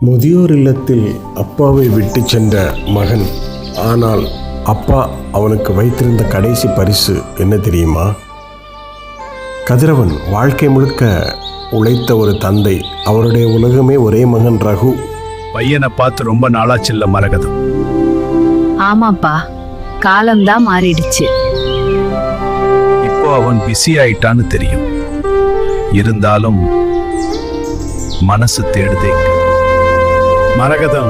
முதியோர் இல்லத்தில் அப்பாவை விட்டு சென்ற மகன். ஆனால் அப்பா அவனுக்கு வைத்திருந்த கடைசி பரிசு என்ன தெரியுமா? கதிரவன் வாழ்க்கை முழுக்க உழைத்த ஒரு தந்தை. அவருடைய உலகமே ஒரே மகன் ரகு. பையனை பார்த்து ரொம்ப நாளாச்சில்ல மரகதம். ஆமாப்பா, காலம்தான் மாறிடுச்சு. இப்போ அவன் பிஸி ஆயிட்டான்னு தெரியும். இருந்தாலும் மனசு தேடுதே. மரகதம்,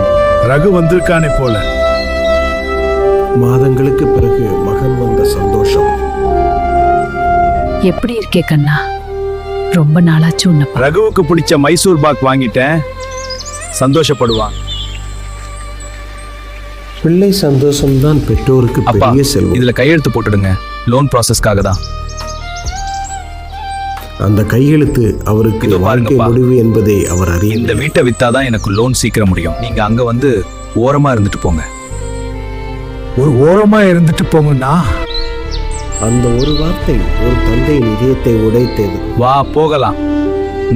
ரகு வந்திருக்கானே போல. மாதங்களுக்கு பிறகு மகன் வந்த சந்தோஷம். எப்படி இருக்கே கண்ணா? ரொம்ப நாளாச்சு உன்னை. ரகுவுக்கு பிடிச்ச மைசூர் பாக் வாங்கிட்டேன், சந்தோஷப்படுவான். பிள்ளை சந்தோஷம்தான் பெற்றோருக்கு அப்பா, பெரிய செல்வம். இதுல கையெழுத்து போட்டுடுங்க, லோன் ப்ராசஸ்க்காக தான். அந்த கையெழுத்து அவருக்கு இதோ வாழ்க்கை பாருங்கப்பா. முடிவு என்பதை அவர் இந்த அறிந்த. வீட்டை வித்தாதான் எனக்கு லோன் சீக்கிரம் முடியும். நீங்க அங்க வந்து ஓரமா இருந்துட்டு போங்க. ஒரு ஓரமா இருந்துட்டு போங்கண்ணா. அந்த ஒரு வார்த்தை ஒரு தந்தையின் இதயத்தை உடைத்தது. வா போகலாம்.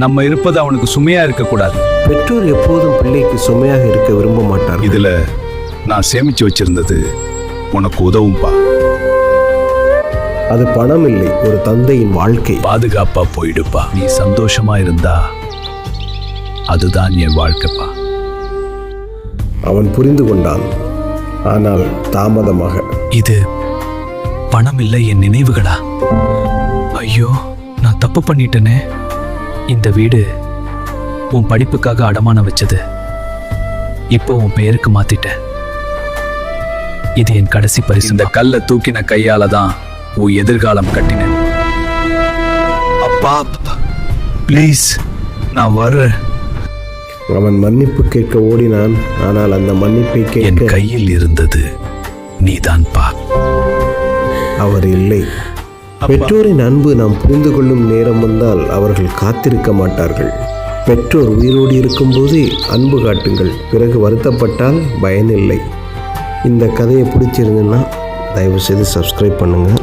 நம்ம இருப்பது அவனுக்கு சுமையா இருக்க கூடாது. பெற்றோர் எப்போதும் பிள்ளைக்கு சுமையாக இருக்க விரும்ப மாட்டார்கள். இதுல நான் சேமிச்சு வச்சிருந்தது உனக்கு உதவும்பா. அது பணம் இல்லை, ஒரு தந்தையின் வாழ்க்கை. பாதுகாப்பா போயிடுப்பா. நீ சந்தோஷமா இருந்தா அதுதான் என் வாழ்க்கைப்பா. அவன் புரிந்து கொண்டான், ஆனால் தாமதமாக. இது பணம் இல்லை, என் நினைவுகளா? ஐயோ, நான் தப்பு பண்ணிட்டேனே. இந்த வீடு உன் படிப்புக்காக அடமானம் வச்சது, இப்போ உன் பெயருக்கு மாத்திட்டேன். இது என் கடைசி பரிசு. இந்த கல்லை தூக்கின கையால தான் உன் எதிர்காலம் கட்டினேன். அப்பா ப்ளீஸ், நான் வர்றேன். அவன் மன்னிப்பு கேட்க ஓடினான், ஆனால் அந்த மன்னிப்பை என் கேட்க கையில் இருந்தது நீதான்பா. அவர் இல்லை. பெற்றோரின் அன்பு நாம் புரிந்து கொள்ளும் நேரம் வந்தால் அவர்கள் காத்திருக்க மாட்டார்கள். பெற்றோர் உயிரோடு இருக்கும்போதே அன்பு காட்டுங்கள், பிறகு வருத்தப்பட்டால் பயனில்லை. இந்த கதையை பிடிச்சிருந்துன்னா தயவுசெய்து சப்ஸ்கிரைப் பண்ணுங்கள்.